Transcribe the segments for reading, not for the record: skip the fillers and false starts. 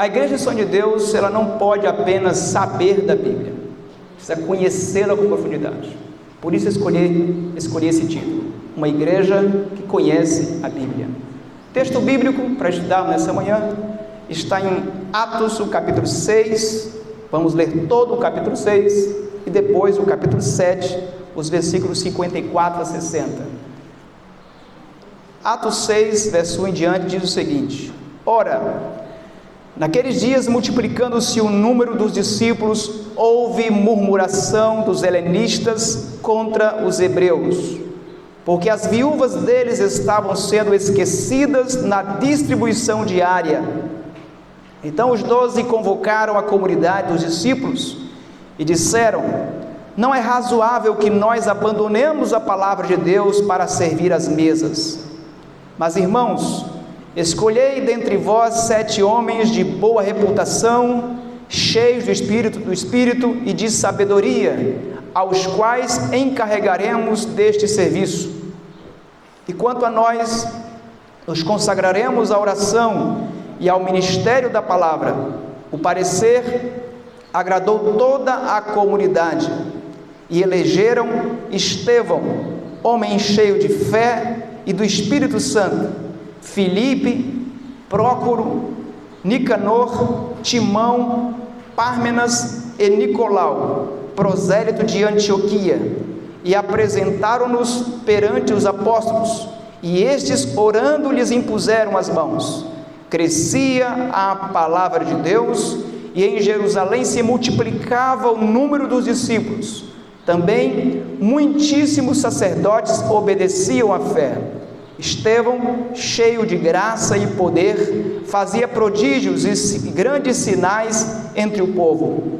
A Igreja de Sonho de Deus, ela não pode apenas saber da Bíblia, precisa conhecê-la com profundidade. Por isso escolhi esse título, uma igreja que conhece a Bíblia. O texto bíblico para estudar nessa manhã está em Atos, o capítulo 6, vamos ler todo o capítulo 6 e depois o capítulo 7, os versículos 54 a 60. Atos 6, verso 1 em diante, diz o seguinte: Ora, naqueles dias, multiplicando-se o número dos discípulos, houve murmuração dos helenistas contra os hebreus, porque as viúvas deles estavam sendo esquecidas na distribuição diária. Então os 12 convocaram a comunidade dos discípulos e disseram: Não é razoável que nós abandonemos a palavra de Deus para servir às mesas. Mas, irmãos, escolhei dentre vós 7 homens de boa reputação, cheios do Espírito e de sabedoria, aos quais encarregaremos deste serviço. E quanto a nós, nos consagraremos à oração e ao ministério da palavra. O parecer agradou toda a comunidade, e elegeram Estevão, homem cheio de fé e do Espírito Santo, Filipe, Prócoro, Nicanor, Timão, Pármenas e Nicolau, prosélito de Antioquia, e apresentaram-nos perante os apóstolos, e estes, orando, lhes impuseram as mãos. Crescia a palavra de Deus, e em Jerusalém se multiplicava o número dos discípulos. Também muitíssimos sacerdotes obedeciam à fé. Estevão, cheio de graça e poder, fazia prodígios e grandes sinais entre o povo.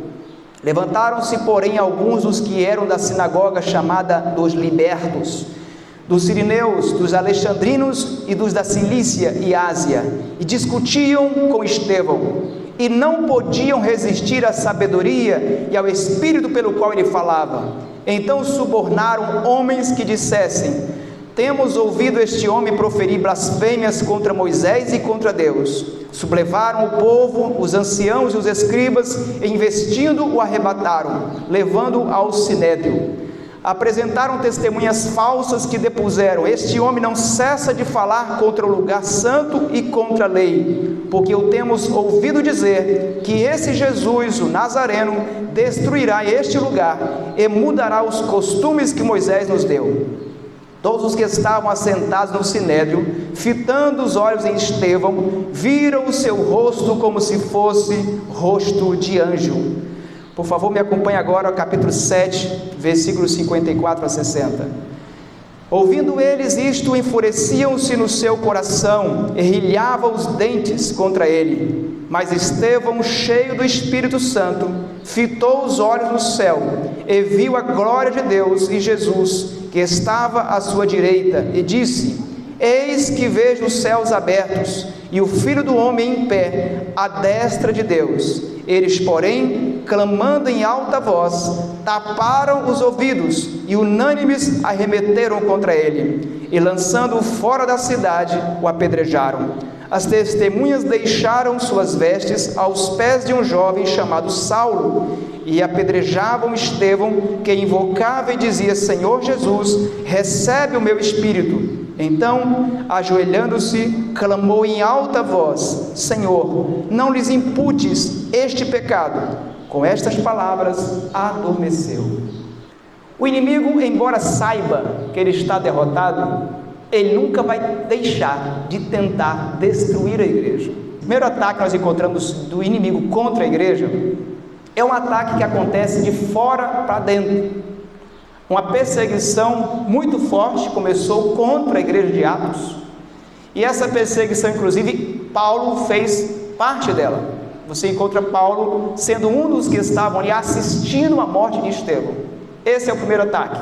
Levantaram-se, porém, alguns dos que eram da sinagoga chamada dos libertos, dos sirineus, dos alexandrinos e dos da Cilícia e Ásia, e discutiam com Estevão, e não podiam resistir à sabedoria e ao espírito pelo qual ele falava. Então subornaram homens que dissessem: Temos ouvido este homem proferir blasfêmias contra Moisés e contra Deus. Sublevaram o povo, os anciãos e os escribas, e investindo o arrebataram, levando-o ao sinédrio. Apresentaram testemunhas falsas que depuseram: Este homem não cessa de falar contra o lugar santo e contra a lei, porque o temos ouvido dizer que esse Jesus, o Nazareno, destruirá este lugar e mudará os costumes que Moisés nos deu. Todos os que estavam assentados no sinédrio, fitando os olhos em Estevão, viram o seu rosto como se fosse rosto de anjo. Por favor, me acompanhe agora ao capítulo 7, versículos 54 a 60. Ouvindo eles isto, enfureciam-se no seu coração, e rilhavam os dentes contra ele. Mas Estevão, cheio do Espírito Santo, fitou os olhos no céu, e viu a glória de Deus e Jesus, que estava à sua direita, e disse: Eis que vejo os céus abertos, e o Filho do Homem em pé, à destra de Deus. Eles, porém, clamando em alta voz, taparam os ouvidos, e unânimes arremeteram contra ele, e lançando-o fora da cidade, o apedrejaram. As testemunhas deixaram suas vestes aos pés de um jovem chamado Saulo, e apedrejavam Estevão, que invocava e dizia: Senhor Jesus, recebe o meu espírito. Então, ajoelhando-se, clamou em alta voz: Senhor, não lhes imputes este pecado. Com estas palavras, adormeceu. O inimigo, embora saiba que ele está derrotado, ele nunca vai deixar de tentar destruir a igreja. O primeiro ataque que nós encontramos do inimigo contra a igreja é um ataque que acontece de fora para dentro. Uma perseguição muito forte começou contra a igreja de Atos, e essa perseguição, inclusive, Paulo fez parte dela. Você encontra Paulo sendo um dos que estavam ali assistindo à morte de Estevão. Esse é o primeiro ataque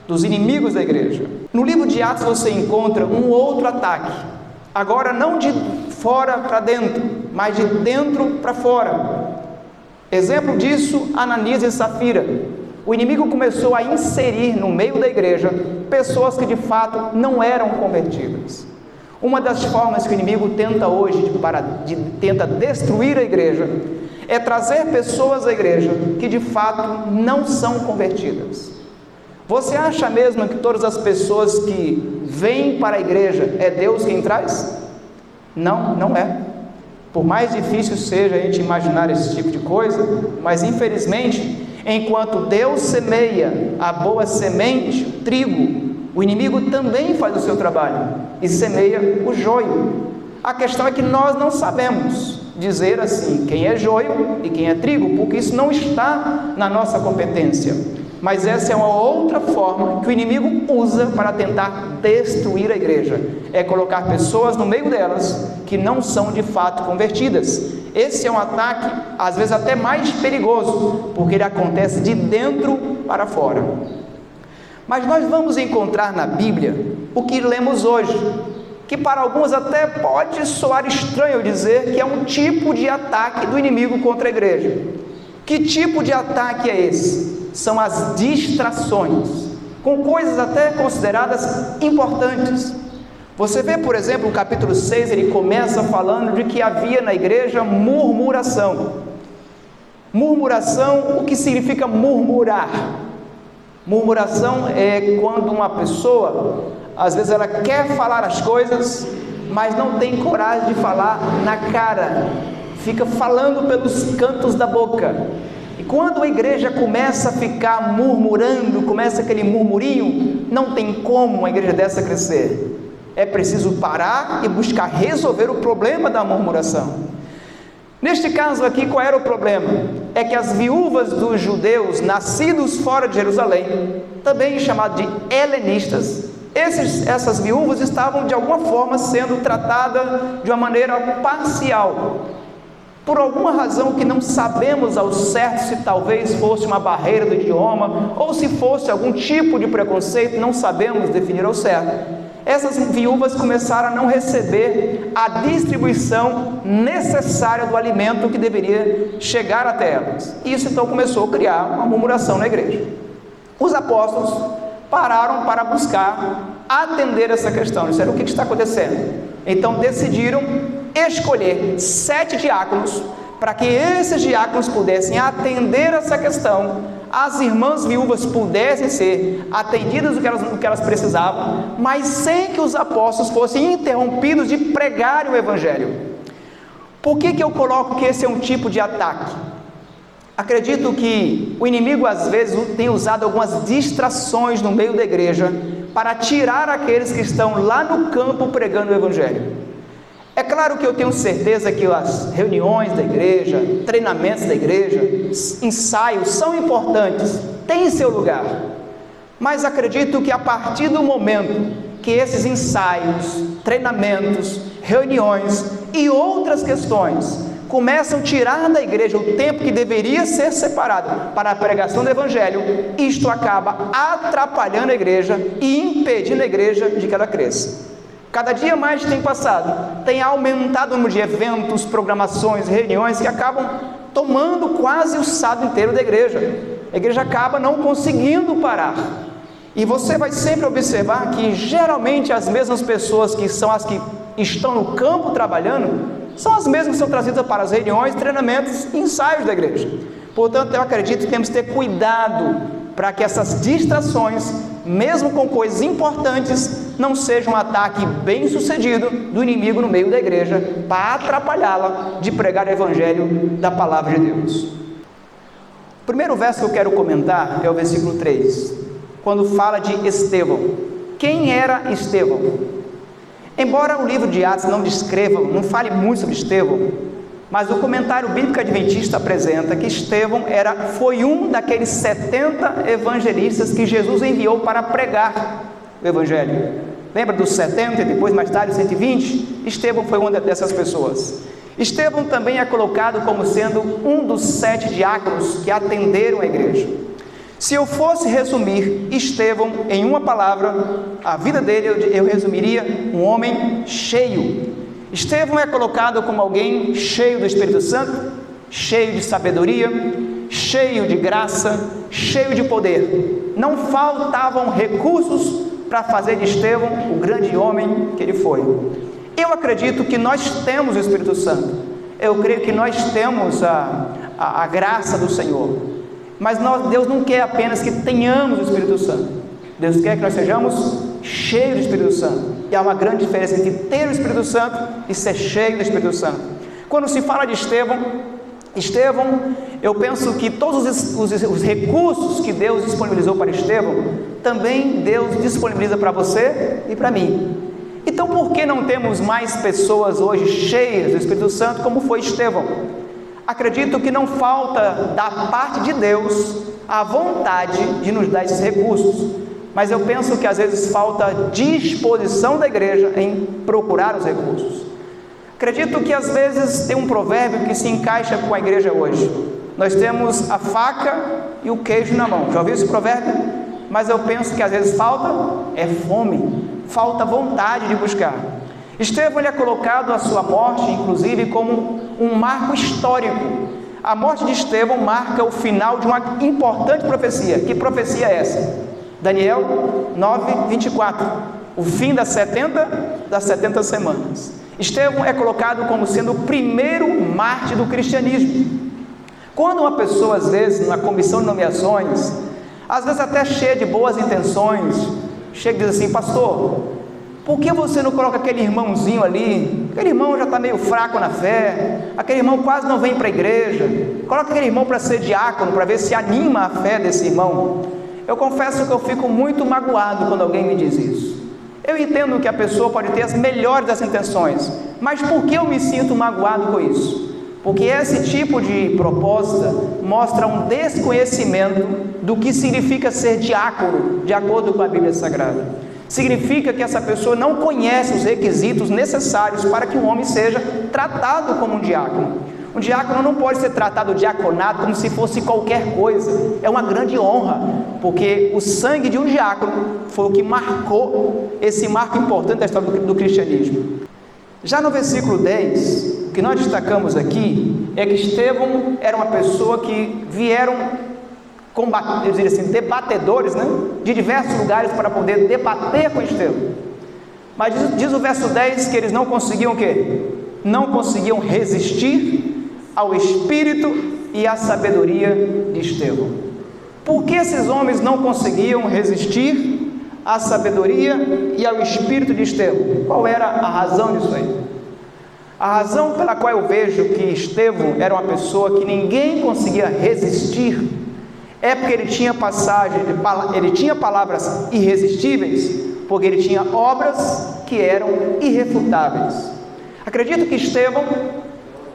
dos inimigos da igreja. No livro de Atos você encontra um outro ataque, agora não de fora para dentro, mas de dentro para fora. Exemplo disso, Ananias e Safira. O inimigo começou a inserir no meio da igreja pessoas que de fato não eram convertidas. Uma das formas que o inimigo tenta hoje, tenta destruir a igreja, é trazer pessoas à igreja que de fato não são convertidas. Você acha mesmo que todas as pessoas que vêm para a igreja é Deus quem traz? Não, não é. Por mais difícil seja a gente imaginar esse tipo de coisa, mas infelizmente, enquanto Deus semeia a boa semente, o trigo, o inimigo também faz o seu trabalho e semeia o joio. A questão é que nós não sabemos dizer assim, quem é joio e quem é trigo, porque isso não está na nossa competência. Mas essa é uma outra forma que o inimigo usa para tentar destruir a igreja, é colocar pessoas no meio delas que não são de fato convertidas. Esse é um ataque, às vezes até mais perigoso, porque ele acontece de dentro para fora. Mas nós vamos encontrar na Bíblia o que lemos hoje, que para alguns até pode soar estranho dizer que é um tipo de ataque do inimigo contra a igreja. Que tipo de ataque é esse? São as distrações, com coisas até consideradas importantes. Você vê, por exemplo, no capítulo 6, ele começa falando de que havia na igreja murmuração. Murmuração, o que significa murmurar? Murmuração é quando uma pessoa, às vezes ela quer falar as coisas, mas não tem coragem de falar na cara, fica falando pelos cantos da boca. E quando a igreja começa a ficar murmurando, começa aquele murmurinho, não tem como uma igreja dessa crescer. É preciso parar e buscar resolver o problema da murmuração. Neste caso aqui, qual era o problema? É que as viúvas dos judeus, nascidos fora de Jerusalém, também chamados de helenistas, essas viúvas estavam de alguma forma sendo tratadas de uma maneira parcial, por alguma razão que não sabemos ao certo, se talvez fosse uma barreira do idioma, ou se fosse algum tipo de preconceito, não sabemos definir ao certo. Essas viúvas começaram a não receber a distribuição necessária do alimento que deveria chegar até elas. Isso então começou a criar uma murmuração na igreja. Os apóstolos pararam para buscar atender essa questão. Disseram: o que está acontecendo? Então decidiram escolher 7 diáconos, para que esses diáconos pudessem atender essa questão, as irmãs viúvas pudessem ser atendidas do que elas precisavam, mas sem que os apóstolos fossem interrompidos de pregarem o evangelho. Por que eu coloco que esse é um tipo de ataque? Acredito que o inimigo às vezes tem usado algumas distrações no meio da igreja para tirar aqueles que estão lá no campo pregando o evangelho. É claro que eu tenho certeza que as reuniões da igreja, treinamentos da igreja, ensaios são importantes, têm seu lugar, mas acredito que a partir do momento que esses ensaios, treinamentos, reuniões e outras questões começam a tirar da igreja o tempo que deveria ser separado para a pregação do evangelho, isto acaba atrapalhando a igreja e impedindo a igreja de que ela cresça. Cada dia mais tem passado, tem aumentado o número de eventos, programações, reuniões que acabam tomando quase o sábado inteiro da igreja. A igreja acaba não conseguindo parar. E você vai sempre observar que geralmente as mesmas pessoas que são as que estão no campo trabalhando, são as mesmas que são trazidas para as reuniões, treinamentos e ensaios da igreja. Portanto, eu acredito que temos que ter cuidado para que essas distrações, mesmo com coisas importantes, não seja um ataque bem sucedido do inimigo no meio da igreja, para atrapalhá-la de pregar o evangelho da palavra de Deus. O primeiro verso que eu quero comentar é o versículo 3, quando fala de Estevão. Quem era Estevão? Embora o livro de Atos não descreva, não fale muito sobre Estevão, mas o comentário bíblico adventista apresenta que Estevão foi um daqueles 70 evangelistas que Jesus enviou para pregar o evangelho. Lembra dos 70 e depois mais tarde os 120? Estevão foi uma dessas pessoas. Estevão também é colocado como sendo um dos 7 diáconos que atenderam a igreja. Se eu fosse resumir Estevão em uma palavra, a vida dele eu resumiria: um homem cheio. Estevão é colocado como alguém cheio do Espírito Santo, cheio de sabedoria, cheio de graça, cheio de poder. Não faltavam recursos para fazer de Estevão o grande homem que ele foi. Eu acredito que nós temos o Espírito Santo, eu creio que nós temos a graça do Senhor, mas Deus não quer apenas que tenhamos o Espírito Santo, Deus quer que nós sejamos cheios do Espírito Santo, e há uma grande diferença entre ter o Espírito Santo e ser cheio do Espírito Santo. Quando se fala de Estevão, eu penso que todos os recursos que Deus disponibilizou para Estevão, também Deus disponibiliza para você e para mim. Então, por que não temos mais pessoas hoje cheias do Espírito Santo como foi Estevão? Acredito que não falta da parte de Deus a vontade de nos dar esses recursos, mas eu penso que às vezes falta disposição da igreja em procurar os recursos. Acredito que às vezes tem um provérbio que se encaixa com a igreja hoje. Nós temos a faca e o queijo na mão. Já ouviu esse provérbio? Mas eu penso que às vezes falta fome, falta vontade de buscar. Estevão é colocado a sua morte, inclusive, como um marco histórico. A morte de Estevão marca o final de uma importante profecia. Que profecia é essa? Daniel 9:24. O fim das 70 semanas. Estevão é colocado como sendo o primeiro mártir do cristianismo. Quando uma pessoa, às vezes, na comissão de nomeações, às vezes até cheia de boas intenções, chega e diz assim: pastor, por que você não coloca aquele irmãozinho ali? Aquele irmão já está meio fraco na fé, aquele irmão quase não vem para a igreja, coloca aquele irmão para ser diácono, para ver se anima a fé desse irmão. Eu confesso que eu fico muito magoado quando alguém me diz isso. Eu entendo que a pessoa pode ter as melhores das intenções, mas por que eu me sinto magoado com isso? Porque esse tipo de proposta mostra um desconhecimento do que significa ser diácono, de acordo com a Bíblia Sagrada. Significa que essa pessoa não conhece os requisitos necessários para que um homem seja tratado como um diácono. Um diácono não pode ser tratado, o diaconato, como se fosse qualquer coisa. É uma grande honra, porque o sangue de um diácono foi o que marcou esse marco importante da história do cristianismo. Já no versículo 10, o que nós destacamos aqui é que Estevão era uma pessoa que vieram debatedores, de diversos lugares para poder debater com Estevão. Mas diz o verso 10 que eles não conseguiam o quê? Não conseguiam resistir ao espírito e à sabedoria de Estevão. Por que esses homens não conseguiam resistir à sabedoria e ao espírito de Estevão? Qual era a razão disso aí? A razão pela qual eu vejo que Estevão era uma pessoa que ninguém conseguia resistir é porque ele tinha palavras irresistíveis, porque ele tinha obras que eram irrefutáveis. Acredito que Estevão,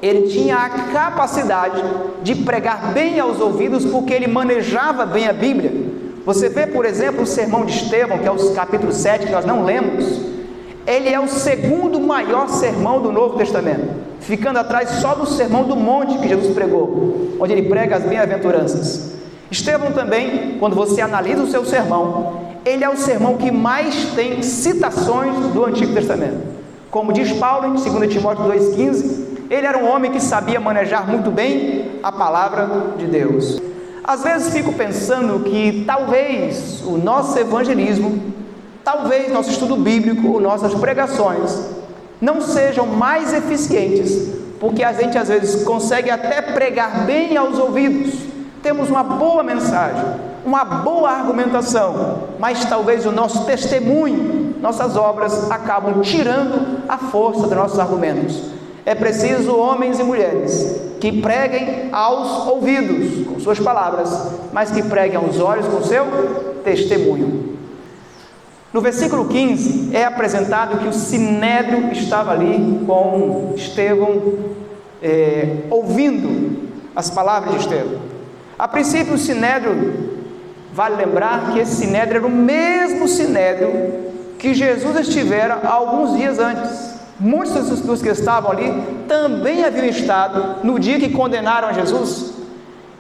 ele tinha a capacidade de pregar bem aos ouvidos, porque ele manejava bem a Bíblia. Você vê, por exemplo, o sermão de Estevão, que é o capítulo 7, que nós não lemos. Ele é o segundo maior sermão do Novo Testamento, ficando atrás só do sermão do monte que Jesus pregou, onde ele prega as bem-aventuranças. Estevão também, quando você analisa o seu sermão, ele é o sermão que mais tem citações do Antigo Testamento. Como diz Paulo em 2 Timóteo 2,15, ele era um homem que sabia manejar muito bem a palavra de Deus. Às vezes fico pensando que talvez o nosso evangelismo, talvez nosso estudo bíblico, nossas pregações, não sejam mais eficientes, porque a gente às vezes consegue até pregar bem aos ouvidos, temos uma boa mensagem, uma boa argumentação, mas talvez o nosso testemunho, nossas obras acabam tirando a força dos nossos argumentos. É preciso homens e mulheres que preguem aos ouvidos com suas palavras, mas que preguem aos olhos com seu testemunho. No versículo 15 é apresentado que o sinédrio estava ali com Estevão, ouvindo as palavras de Estevão. A princípio o sinédrio, vale lembrar que esse sinédrio era o mesmo sinédrio que Jesus estivera alguns dias antes. Muitos dos que estavam ali também haviam estado no dia que condenaram a Jesus,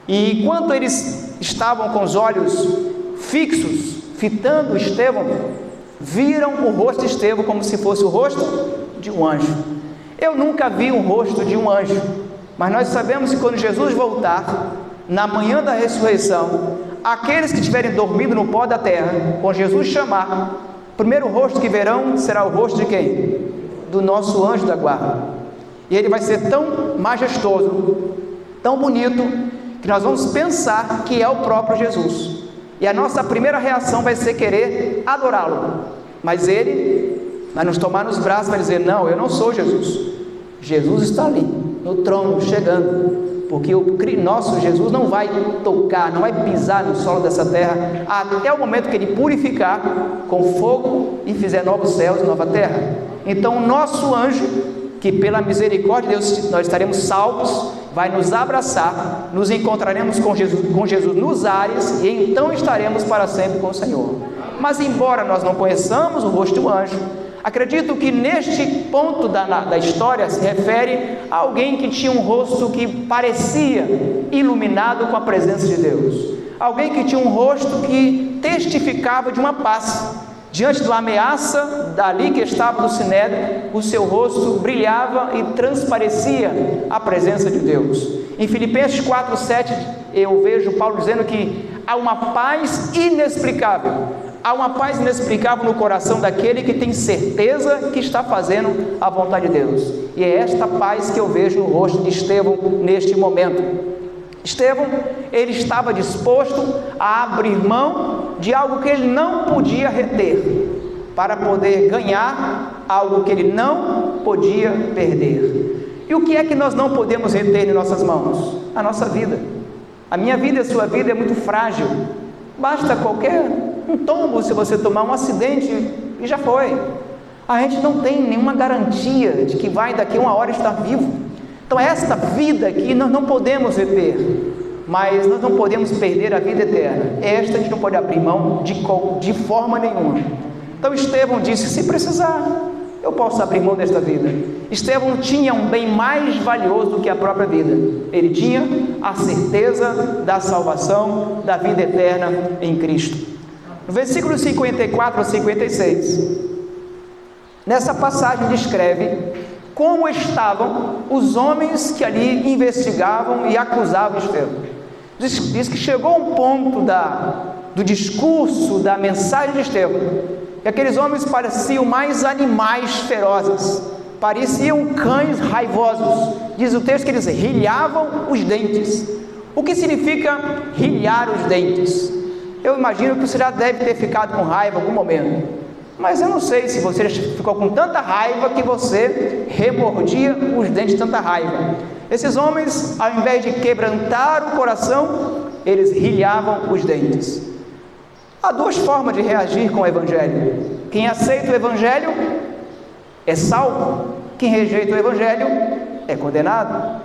e enquanto eles estavam com os olhos fixos, fitando Estevão, viram o rosto de Estevão como se fosse o rosto de um anjo. Eu nunca vi um rosto de um anjo, mas nós sabemos que quando Jesus voltar, na manhã da ressurreição, aqueles que tiverem dormido no pó da terra, quando Jesus chamar, o primeiro rosto que verão será o rosto de quem? do nosso anjo da guarda. E ele vai ser tão majestoso, tão bonito, que nós vamos pensar que é o próprio Jesus. E a nossa primeira reação vai ser querer adorá-lo. Mas ele vai nos tomar nos braços e vai dizer: não, eu não sou Jesus. Jesus está ali, no trono, chegando. Porque o nosso Jesus não vai tocar, não vai pisar no solo dessa terra, até o momento que ele purificar com fogo e fizer novos céus e nova terra. Então o nosso anjo, que pela misericórdia de Deus nós estaremos salvos, vai nos abraçar, nos encontraremos com Jesus nos ares, e então estaremos para sempre com o Senhor. Mas embora nós não conheçamos o rosto do anjo, acredito que neste ponto da história se refere a alguém que tinha um rosto que parecia iluminado com a presença de Deus, alguém que tinha um rosto que testificava de uma paz. Diante da ameaça dali que estava no Sinédrio, o seu rosto brilhava e transparecia a presença de Deus. Em Filipenses 4:7 eu vejo Paulo dizendo que há uma paz inexplicável. Há uma paz inexplicável no coração daquele que tem certeza que está fazendo a vontade de Deus. E é esta paz que eu vejo no rosto de Estevão neste momento. Estevão, ele estava disposto a abrir mão de algo que ele não podia reter, para poder ganhar algo que ele não podia perder. E o que é que nós não podemos reter em nossas mãos? A nossa vida. A minha vida e a sua vida é muito frágil. Basta qualquer um tombo, se você tomar um acidente, e já foi. A gente não tem nenhuma garantia de que vai daqui a uma hora estar vivo. Então esta vida aqui nós não podemos reter, mas nós não podemos perder a vida eterna. Esta a gente não pode abrir mão de forma nenhuma. Então Estevão disse: se precisar, eu posso abrir mão desta vida. Estevão tinha um bem mais valioso do que a própria vida. Ele tinha a certeza da salvação, da vida eterna em Cristo. No versículo 54 a 56, nessa passagem descreve como estavam os homens que ali investigavam e acusavam Estevão. Diz que chegou um ponto do discurso, da mensagem de Estevão, que aqueles homens pareciam mais animais ferozes, pareciam cães raivosos. Diz o texto que eles rilhavam os dentes. O que significa rilhar os dentes? Eu imagino que você já deve ter ficado com raiva em algum momento. Mas eu não sei se você ficou com tanta raiva que você remordia os dentes de tanta raiva. Esses homens, ao invés de quebrantar o coração, eles rilhavam os dentes. Há duas formas de reagir com o Evangelho. Quem aceita o Evangelho é salvo. Quem rejeita o Evangelho é condenado.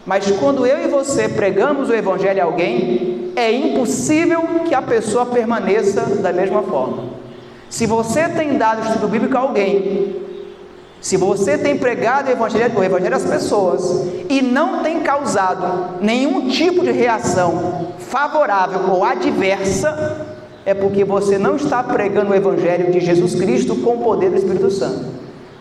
Mas quando eu e você pregamos o Evangelho a alguém, é impossível que a pessoa permaneça da mesma forma. Se você tem dado estudo bíblico a alguém, se você tem pregado o Evangelho às pessoas e não tem causado nenhum tipo de reação favorável ou adversa, é porque você não está pregando o Evangelho de Jesus Cristo com o poder do Espírito Santo.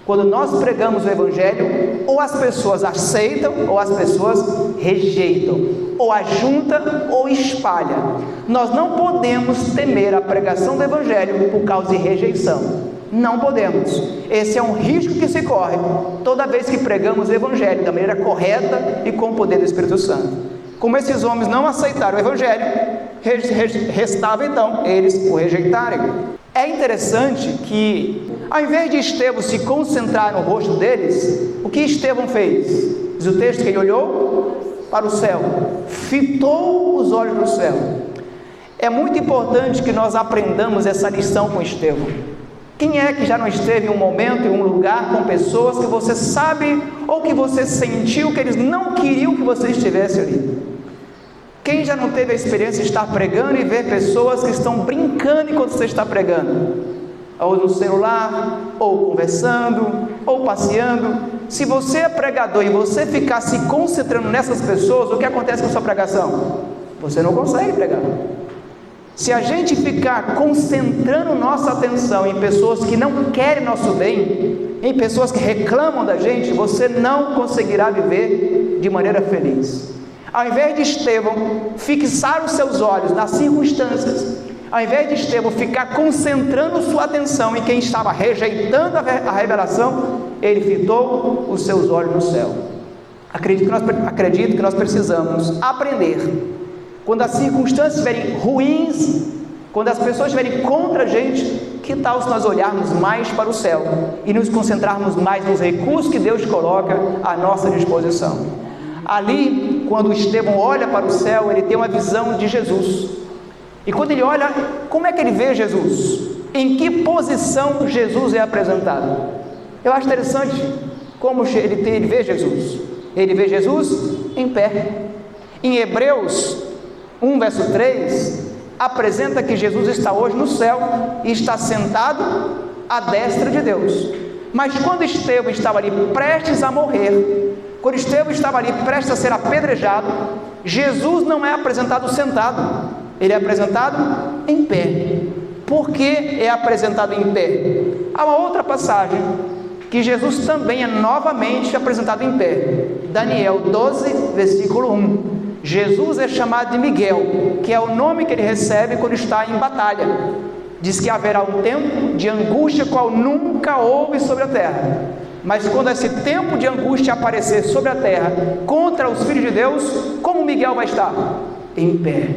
Quando nós pregamos o Evangelho, ou as pessoas aceitam, ou as pessoas rejeitam, ou ajunta ou espalha. Nós não podemos temer a pregação do Evangelho por causa de rejeição. Não podemos. Esse é um risco que se corre toda vez que pregamos o Evangelho da maneira correta e com o poder do Espírito Santo. Como esses homens não aceitaram o Evangelho, restava então eles o rejeitarem. É interessante que, ao invés de Estevão se concentrar no rosto deles, o que Estevão fez? Diz o texto que ele olhou para o céu, fitou os olhos no céu. É muito importante que nós aprendamos essa lição com Estevão. Quem é que já não esteve em um momento, em um lugar, com pessoas que você sabe, ou que você sentiu que eles não queriam que você estivesse ali? Quem já não teve a experiência de estar pregando e ver pessoas que estão brincando enquanto você está pregando? Ou no celular, ou conversando, ou passeando. Se você é pregador e você ficar se concentrando nessas pessoas, o que acontece com a sua pregação? Você não consegue pregar. Se a gente ficar concentrando nossa atenção em pessoas que não querem nosso bem, em pessoas que reclamam da gente, você não conseguirá viver de maneira feliz. Ao invés de Estevão fixar os seus olhos nas circunstâncias, ao invés de Estevão ficar concentrando sua atenção em quem estava rejeitando a revelação, ele fitou os seus olhos no céu. Acredito que nós precisamos aprender, quando as circunstâncias estiverem ruins, quando as pessoas estiverem contra a gente, que tal se nós olharmos mais para o céu e nos concentrarmos mais nos recursos que Deus coloca à nossa disposição? Ali, quando Estevão olha para o céu, ele tem uma visão de Jesus. E quando ele olha, como é que ele vê Jesus? Em que posição Jesus é apresentado? Eu acho interessante como ele vê Jesus. Ele vê Jesus em pé. Em Hebreus 1, verso 3, apresenta que Jesus está hoje no céu e está sentado à destra de Deus. Mas quando Estevão estava ali prestes a morrer, quando Estevão estava ali prestes a ser apedrejado, Jesus não é apresentado sentado, ele é apresentado em pé. Por que é apresentado em pé? Há uma outra passagem que Jesus também é novamente apresentado em pé. Daniel 12, versículo 1. Jesus é chamado de Miguel, que é o nome que ele recebe quando está em batalha. Diz que haverá um tempo de angústia qual nunca houve sobre a terra. Mas quando esse tempo de angústia aparecer sobre a terra contra os filhos de Deus, como Miguel vai estar? Em pé.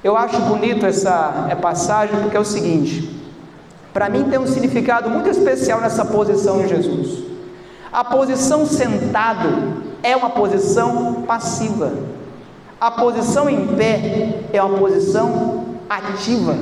Eu acho bonito essa passagem porque é o seguinte: para mim tem um significado muito especial nessa posição de Jesus. A posição sentado é uma posição passiva. A posição em pé é uma posição ativa.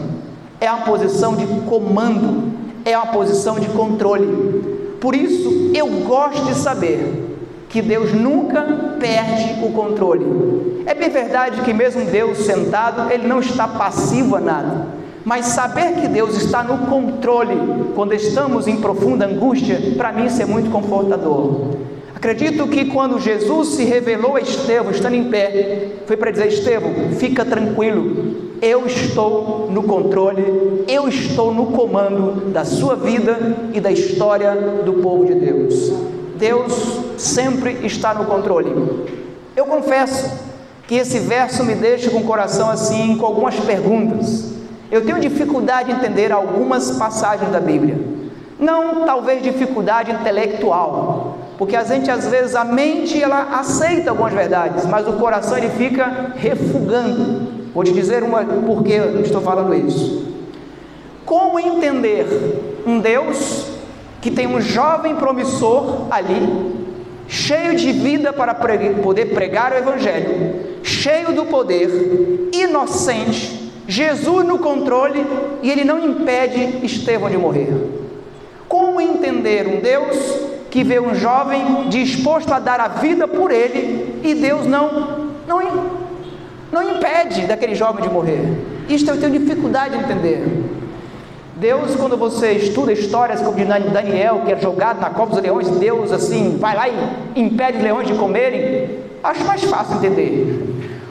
É uma posição de comando. É uma posição de controle. Por isso, eu gosto de saber que Deus nunca perde o controle. É bem verdade que mesmo Deus sentado, Ele não está passivo a nada. Mas saber que Deus está no controle quando estamos em profunda angústia, para mim isso é muito confortador. Acredito que quando Jesus se revelou a Estevão, estando em pé, foi para dizer: Estevão, fica tranquilo, eu estou no controle, eu estou no comando da sua vida e da história do povo de Deus. Deus sempre está no controle. Eu confesso que esse verso me deixa com o coração assim, com algumas perguntas. Eu tenho dificuldade em entender algumas passagens da Bíblia. Não talvez dificuldade intelectual, porque a gente às vezes, a mente ela aceita algumas verdades, mas o coração ele fica refugando. Vou te dizer por que eu estou falando isso. Como entender um Deus que tem um jovem promissor ali, cheio de vida para poder pregar o Evangelho, cheio do poder, inocente, Jesus no controle, e ele não impede Estevão de morrer? Como entender um Deus que vê um jovem disposto a dar a vida por ele, e Deus não impede daquele jovem de morrer? Isto eu tenho dificuldade de entender. Deus, quando você estuda histórias como de Daniel, que é jogado na cova dos leões, Deus assim, vai lá e impede os leões de comerem, acho mais fácil entender.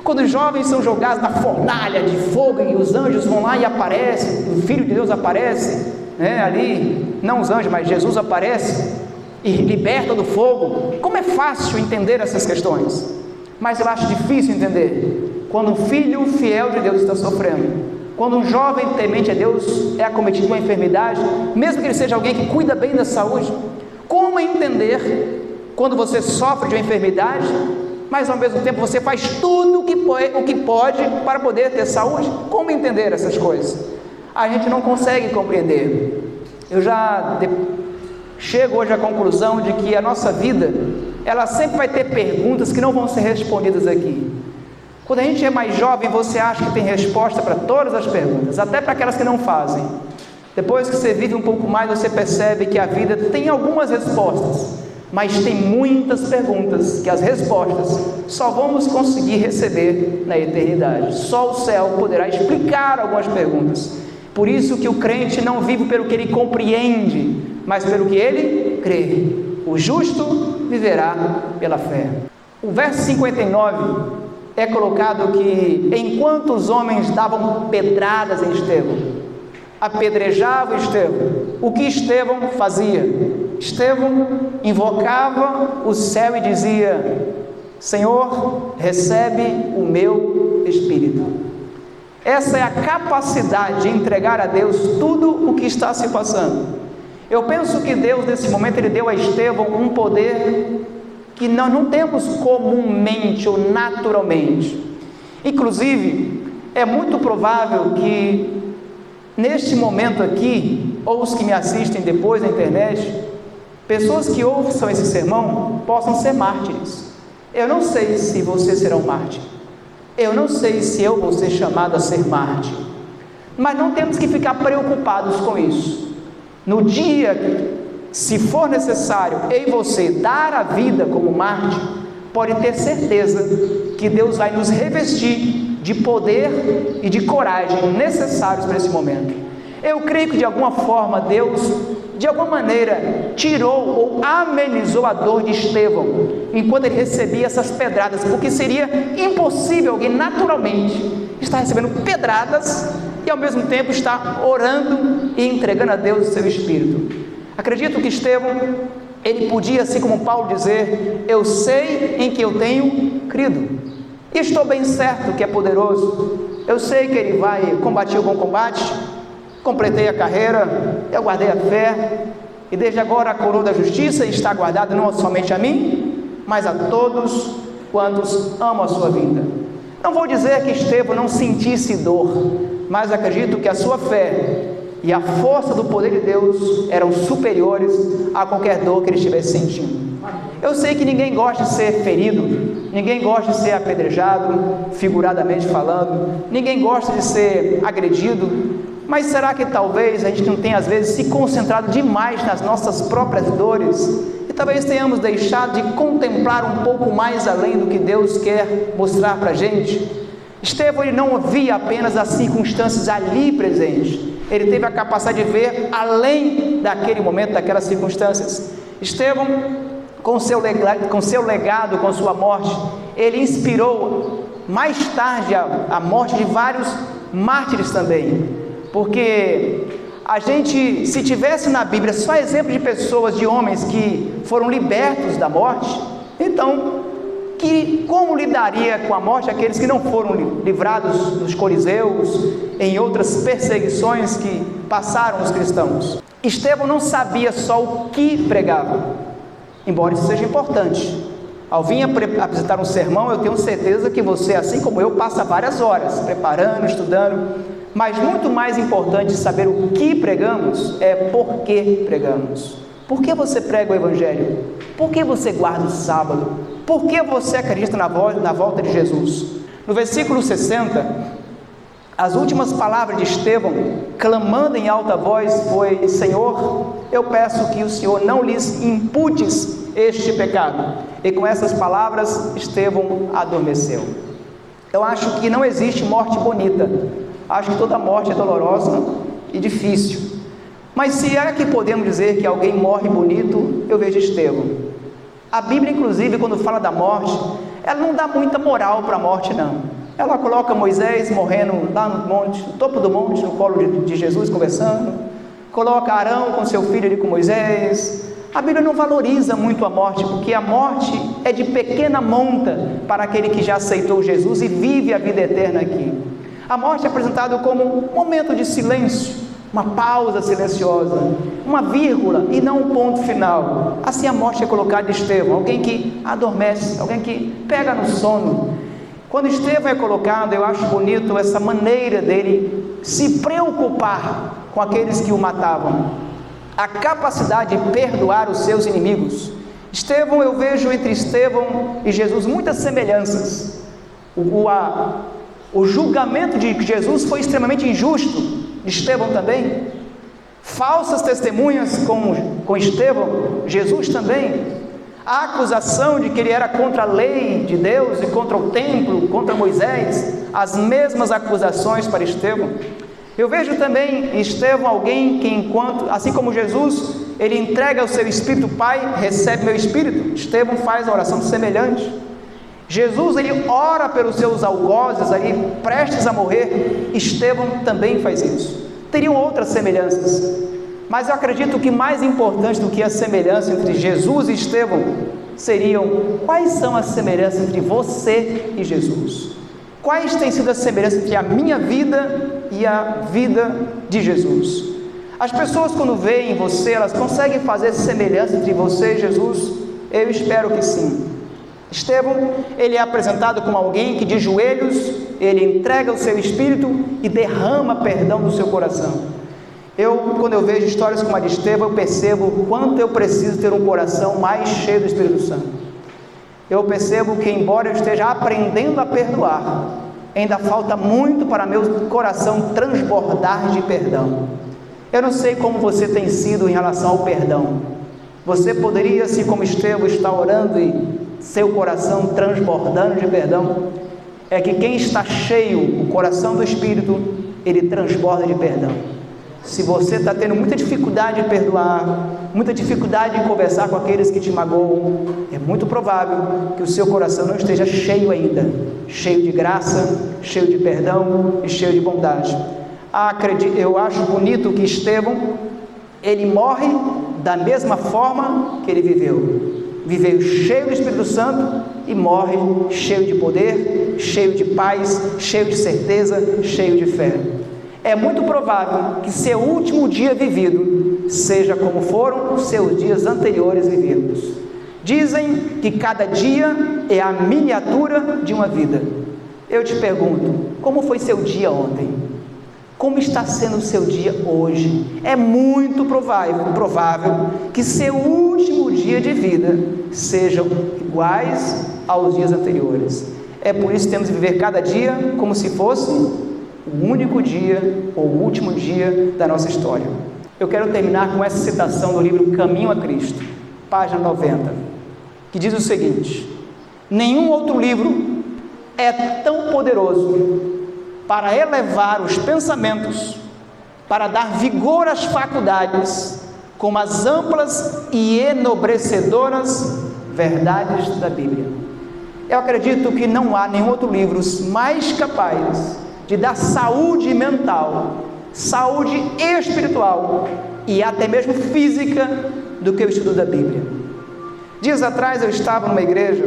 Quando os jovens são jogados na fornalha de fogo e os anjos vão lá e aparecem, o Filho de Deus aparece, ali, não os anjos, mas Jesus aparece e liberta do fogo. Como é fácil entender essas questões, mas eu acho difícil entender quando um filho fiel de Deus está sofrendo. Quando um jovem temente a Deus é acometido de uma enfermidade, mesmo que ele seja alguém que cuida bem da saúde, como entender quando você sofre de uma enfermidade, mas ao mesmo tempo você faz tudo o que pode para poder ter saúde? Como entender essas coisas? A gente não consegue compreender. Eu já chego hoje à conclusão de que a nossa vida, ela sempre vai ter perguntas que não vão ser respondidas aqui. Quando a gente é mais jovem, você acha que tem resposta para todas as perguntas, até para aquelas que não fazem. Depois que você vive um pouco mais, você percebe que a vida tem algumas respostas, mas tem muitas perguntas que as respostas só vamos conseguir receber na eternidade. Só o céu poderá explicar algumas perguntas. Por isso que o crente não vive pelo que ele compreende, mas pelo que ele crê. O justo viverá pela fé. O verso 59 é colocado que enquanto os homens davam pedradas em Estevão, apedrejavam Estevão, o que Estevão fazia? Estevão invocava o céu e dizia: Senhor, recebe o meu espírito. Essa é a capacidade de entregar a Deus tudo o que está se passando. Eu penso que Deus, nesse momento, Ele deu a Estevão um poder que nós não temos comumente ou naturalmente. Inclusive, é muito provável que, neste momento aqui, ou os que me assistem depois na internet, pessoas que ouçam esse sermão possam ser mártires. Eu não sei se você será um mártir. Eu não sei se eu vou ser chamado a ser mártir. Mas não temos que ficar preocupados com isso. No dia, se for necessário, eu e você dar a vida como mártir, pode ter certeza que Deus vai nos revestir de poder e de coragem necessários para esse momento. Eu creio que de alguma forma Deus, de alguma maneira, tirou ou amenizou a dor de Estevão, enquanto ele recebia essas pedradas, porque seria impossível alguém naturalmente estar recebendo pedradas e ao mesmo tempo estar orando e entregando a Deus o seu Espírito. Acredito que Estevão, ele podia, assim como Paulo, dizer: eu sei em que eu tenho crido, e estou bem certo que é poderoso. Eu sei que ele vai combater o bom combate, completei a carreira, eu guardei a fé, e desde agora a coroa da justiça está guardada não somente a mim, mas a todos quantos amam a sua vida. Não vou dizer que Estevão não sentisse dor, mas acredito que a sua fé e a força do poder de Deus eram superiores a qualquer dor que ele estivesse sentindo. Eu sei que ninguém gosta de ser ferido, ninguém gosta de ser apedrejado, figuradamente falando, ninguém gosta de ser agredido, mas será que talvez a gente não tenha às vezes se concentrado demais nas nossas próprias dores e talvez tenhamos deixado de contemplar um pouco mais além do que Deus quer mostrar para a gente? Estevão, ele não via apenas as circunstâncias ali presentes, ele teve a capacidade de ver além daquele momento, daquelas circunstâncias. Estevão, com seu legado, com sua morte, ele inspirou mais tarde a morte de vários mártires também, porque a gente, se tivesse na Bíblia só exemplo de pessoas, de homens que foram libertos da morte, então, como lidaria com a morte aqueles que não foram livrados dos coliseus, em outras perseguições que passaram os cristãos? Estevão não sabia só o que pregava, embora isso seja importante. Ao vir apresentar um sermão, eu tenho certeza que você, assim como eu, passa várias horas preparando, estudando, mas muito mais importante saber o que pregamos é por que pregamos. Por que você prega o Evangelho? Por que você guarda o sábado? Por que você acredita na volta de Jesus? No versículo 60, as últimas palavras de Estevão, clamando em alta voz, foi: Senhor, eu peço que o Senhor não lhes imputes este pecado. E com essas palavras, Estevão adormeceu. Eu acho que não existe morte bonita. Acho que toda morte é dolorosa e difícil. Mas se é que podemos dizer que alguém morre bonito, eu vejo Estevão. A Bíblia, inclusive, quando fala da morte, ela não dá muita moral para a morte, não. Ela coloca Moisés morrendo lá no monte, no topo do monte, no colo de Jesus, conversando. Coloca Arão com seu filho ali com Moisés. A Bíblia não valoriza muito a morte, porque a morte é de pequena monta para aquele que já aceitou Jesus e vive a vida eterna aqui. A morte é apresentada como um momento de silêncio, uma pausa silenciosa, uma vírgula e não um ponto final. Assim a morte é colocada de Estevão, alguém que adormece, alguém que pega no sono. Quando Estevão é colocado, eu acho bonito essa maneira dele se preocupar com aqueles que o matavam, a capacidade de perdoar os seus inimigos. Estevão, eu vejo entre Estevão e Jesus muitas semelhanças. O julgamento de Jesus foi extremamente injusto. Estevão também, falsas testemunhas com Estevão, Jesus também, a acusação de que ele era contra a lei de Deus e contra o templo, contra Moisés, as mesmas acusações para Estevão. Eu vejo também em Estevão alguém que, enquanto, assim como Jesus, ele entrega o seu Espírito, Pai, recebe meu Espírito. Estevão faz a oração semelhante. Jesus, ele ora pelos seus algozes ali, prestes a morrer. Estevão também faz isso. Teriam outras semelhanças, mas eu acredito que mais importante do que a semelhança entre Jesus e Estevão seriam: quais são as semelhanças entre você e Jesus? Quais têm sido as semelhanças entre a minha vida e a vida de Jesus? As pessoas, quando veem você, elas conseguem fazer semelhança entre você e Jesus? Eu espero que sim. Estevão, ele é apresentado como alguém que de joelhos, ele entrega o seu espírito e derrama perdão do seu coração. Quando eu vejo histórias como a de Estevão, eu percebo o quanto eu preciso ter um coração mais cheio do Espírito Santo. Eu percebo que, embora eu esteja aprendendo a perdoar, ainda falta muito para meu coração transbordar de perdão. Eu não sei como você tem sido em relação ao perdão. Você poderia, assim como Estevão, estar orando e seu coração transbordando de perdão? É que quem está cheio, o coração do Espírito, ele transborda de perdão. Se você está tendo muita dificuldade de perdoar, muita dificuldade de conversar com aqueles que te magoam, é muito provável que o seu coração não esteja cheio ainda, cheio de graça, cheio de perdão e cheio de bondade. Eu acho bonito que Estevão, ele morre da mesma forma que ele viveu cheio do Espírito Santo e morre cheio de poder, cheio de paz, cheio de certeza, cheio de fé. É muito provável que seu último dia vivido seja como foram os seus dias anteriores vividos. Dizem que cada dia é a miniatura de uma vida. Eu te pergunto, como foi seu dia ontem? Como está sendo o seu dia hoje? É muito provável que seu último dia de vida sejam iguais aos dias anteriores. É por isso que temos que viver cada dia como se fosse o único dia ou o último dia da nossa história. Eu quero terminar com essa citação do livro Caminho a Cristo, página 90, que diz o seguinte: nenhum outro livro é tão poderoso para elevar os pensamentos, para dar vigor às faculdades, como as amplas e enobrecedoras verdades da Bíblia. Eu acredito que não há nenhum outro livro mais capaz de dar saúde mental, saúde espiritual e até mesmo física do que o estudo da Bíblia. Dias atrás eu estava numa igreja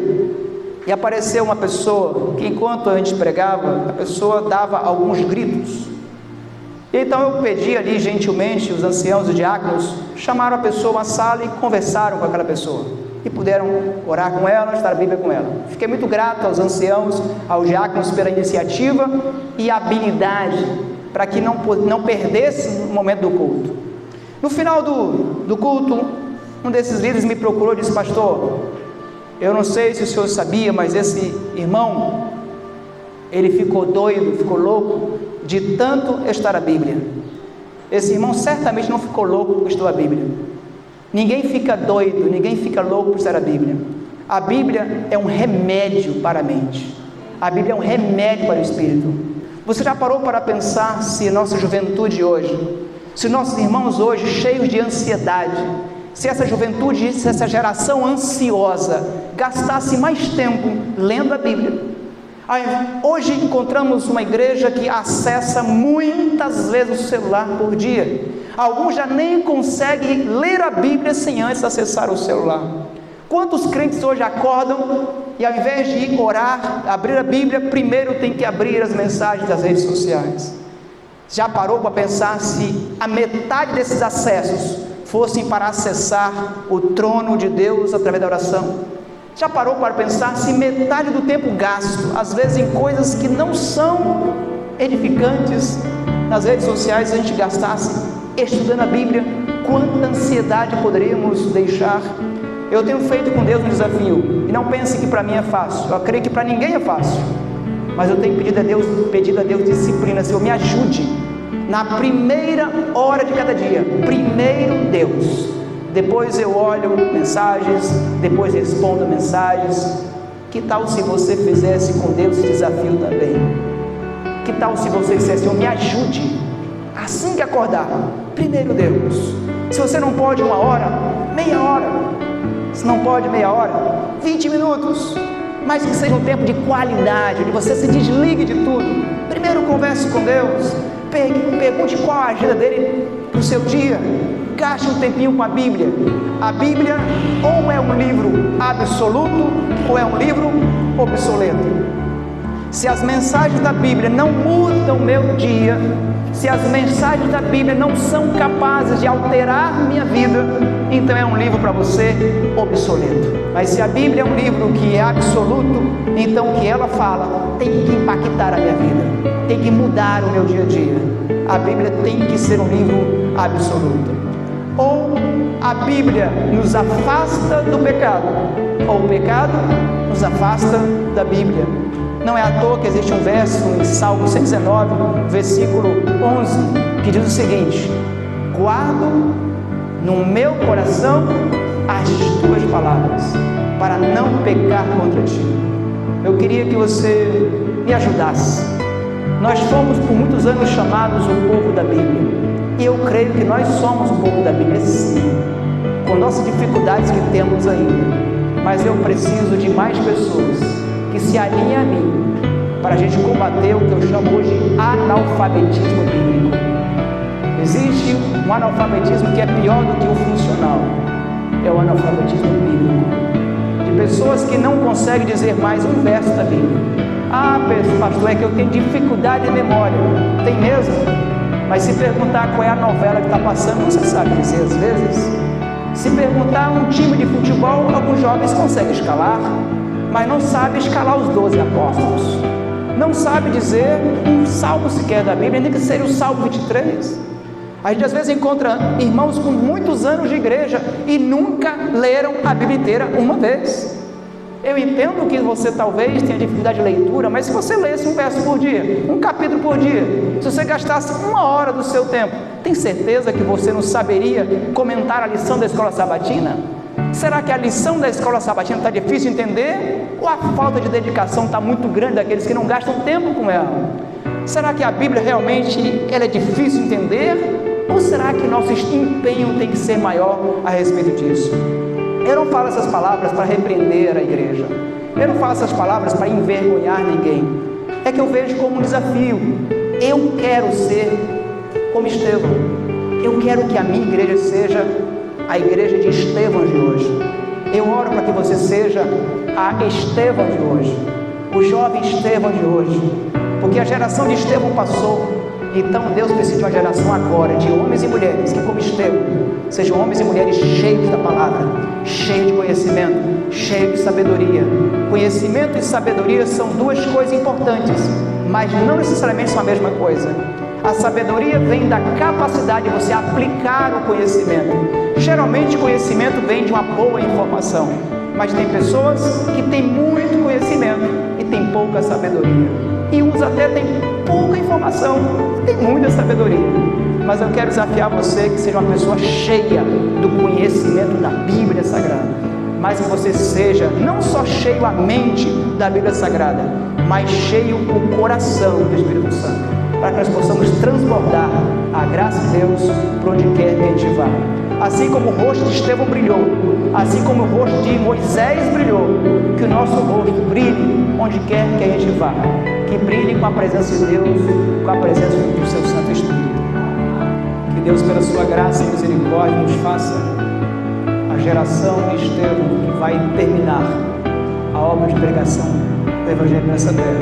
e apareceu uma pessoa que, enquanto a gente pregava, a pessoa dava alguns gritos. Então eu pedi ali gentilmente, os anciãos e diáconos chamaram a pessoa à sala e conversaram com aquela pessoa e puderam orar com ela, estudar a Bíblia com ela. Fiquei muito grato aos anciãos, aos diáconos pela iniciativa e habilidade para que não perdesse o momento do culto. No final do culto, um desses líderes me procurou e disse: pastor, eu não sei se o senhor sabia, mas esse irmão, ele ficou doido, ficou louco de tanto estudar a Bíblia. Esse irmão certamente não ficou louco por estudar a Bíblia. Ninguém fica doido, ninguém fica louco por estudar a Bíblia. A Bíblia é um remédio para a mente. A Bíblia é um remédio para o espírito. Você já parou para pensar se nossa juventude hoje, se nossos irmãos hoje cheios de ansiedade, se essa juventude, se essa geração ansiosa gastasse mais tempo lendo a Bíblia? Hoje encontramos uma igreja que acessa muitas vezes o celular por dia. Alguns já nem conseguem ler a Bíblia sem antes acessar o celular. Quantos crentes hoje acordam e, ao invés de ir orar, abrir a Bíblia, primeiro tem que abrir as mensagens das redes sociais? Já parou para pensar se a metade desses acessos fossem para acessar o trono de Deus através da oração? Já parou para pensar se metade do tempo gasto, às vezes em coisas que não são edificantes, nas redes sociais, a gente gastasse estudando a Bíblia? Quanta ansiedade poderíamos deixar? Eu tenho feito com Deus um desafio, e não pense que para mim é fácil, eu creio que para ninguém é fácil, mas eu tenho pedido a Deus disciplina. Senhor, me ajude na primeira hora de cada dia, primeiro Deus, depois eu olho mensagens, depois respondo mensagens. Que tal se você fizesse com Deus esse desafio também? Que tal se você dissesse: Senhor, me ajude, assim que acordar, primeiro Deus. Se você não pode uma hora, meia hora. Se não pode meia hora, 20 minutos, mas que seja um tempo de qualidade, onde você se desligue de tudo. Primeiro converse com Deus, pergunte qual a agenda dele para o seu dia. Gaste um tempinho com a Bíblia. A Bíblia ou é um livro absoluto ou é um livro obsoleto. Se as mensagens da Bíblia não mudam o meu dia, Se as mensagens da Bíblia não são capazes de alterar minha vida, então é um livro para você obsoleto. Mas se a Bíblia é um livro que é absoluto, então o que ela fala tem que impactar a minha vida, tem que mudar o meu dia a dia. A Bíblia tem que ser um livro absoluto. Ou a Bíblia nos afasta do pecado, ou o pecado nos afasta da Bíblia. Não é à toa que existe um verso em Salmo 119, versículo 11, que diz o seguinte: guardo no meu coração as tuas palavras, para não pecar contra ti. Eu queria que você me ajudasse. Nós fomos por muitos anos chamados o povo da Bíblia, e eu creio que nós somos o povo da Bíblia, sim, com nossas dificuldades que temos ainda, mas eu preciso de mais pessoas que se alinhem a mim, para a gente combater o que eu chamo hoje de analfabetismo bíblico. Existe um analfabetismo que é pior do que o funcional, é o analfabetismo bíblico, de pessoas que não conseguem dizer mais um verso da Bíblia. Ah, pastor, é que eu tenho dificuldade de memória. Tem mesmo? Mas se perguntar qual é a novela que está passando, você sabe dizer às vezes. Se perguntar um time de futebol, alguns jovens conseguem escalar, mas não sabe escalar os 12 apóstolos. Não sabe dizer um salmo sequer da Bíblia, nem que seja o Salmo 23. A gente às vezes encontra irmãos com muitos anos de igreja e nunca leram a Bíblia inteira uma vez. Eu entendo que você talvez tenha dificuldade de leitura, mas se você lesse um verso por dia, um capítulo por dia, se você gastasse 1 hora do seu tempo, tem certeza que você não saberia comentar a lição da escola sabatina? Será que a lição da escola sabatina está difícil de entender? Ou a falta de dedicação está muito grande daqueles que não gastam tempo com ela? Será que a Bíblia realmente ela é difícil de entender? Ou será que nosso empenho tem que ser maior a respeito disso? Eu não falo essas palavras para repreender a igreja. Eu não falo essas palavras para envergonhar ninguém. É que eu vejo como um desafio. Eu quero ser como Estevão. Eu quero que a minha igreja seja a igreja de Estevão de hoje. Eu oro para que você seja a Estevão de hoje, o jovem Estevão de hoje, porque a geração de Estevão passou. Então Deus precisa de uma geração agora de homens e mulheres que, como Estevão, sejam homens e mulheres cheios da palavra, cheios de conhecimento, cheios de sabedoria. Conhecimento e sabedoria são duas coisas importantes, mas não necessariamente são a mesma coisa. A sabedoria vem da capacidade de você aplicar o conhecimento. Geralmente conhecimento vem de uma boa informação, mas tem pessoas que têm muito conhecimento e têm pouca sabedoria, e uns até têm pouca informação, tem muita sabedoria. Mas eu quero desafiar você que seja uma pessoa cheia do conhecimento da Bíblia Sagrada, mas que você seja não só cheio a mente da Bíblia Sagrada, mas cheio o coração do Espírito Santo, para que nós possamos transbordar a graça de Deus por onde quer que a gente vá. Assim como o rosto de Estevão brilhou, assim como o rosto de Moisés brilhou, que o nosso rosto brilhe onde quer que a gente vá, que brilhe com a presença de Deus, com a presença do seu Santo Espírito. Que Deus, pela sua graça e misericórdia, nos faça a geração de Estevão que vai terminar a obra de pregação do Evangelho nessa terra,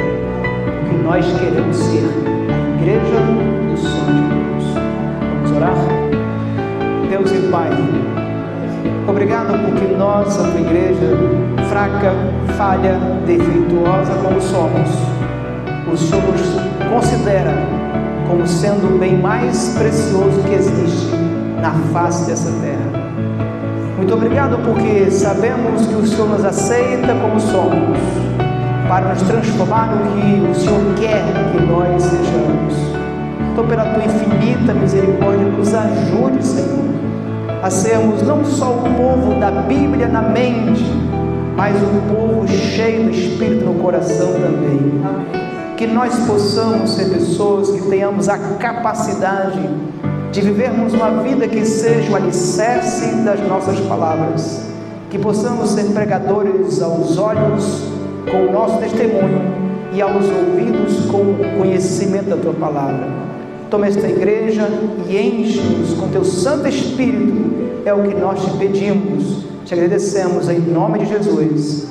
porque nós queremos ser a igreja do sonho de Deus. Vamos orar? Deus e Pai, obrigado porque nós, a tua igreja, fraca, falha, defeituosa como somos, o Senhor nos considera como sendo o bem mais precioso que existe na face dessa terra. Muito obrigado porque sabemos que o Senhor nos aceita como somos, para nos transformar no que o Senhor quer que nós sejamos. Então, pela tua infinita misericórdia, nos ajude, Senhor, a sermos não só o povo da Bíblia na mente, mas um povo cheio do Espírito no coração também. Que nós possamos ser pessoas que tenhamos a capacidade de vivermos uma vida que seja o alicerce das nossas palavras, que possamos ser pregadores aos olhos com o nosso testemunho e aos ouvidos com o conhecimento da tua palavra. Toma esta igreja e enche-nos com teu Santo Espírito, é o que nós te pedimos, te agradecemos em nome de Jesus.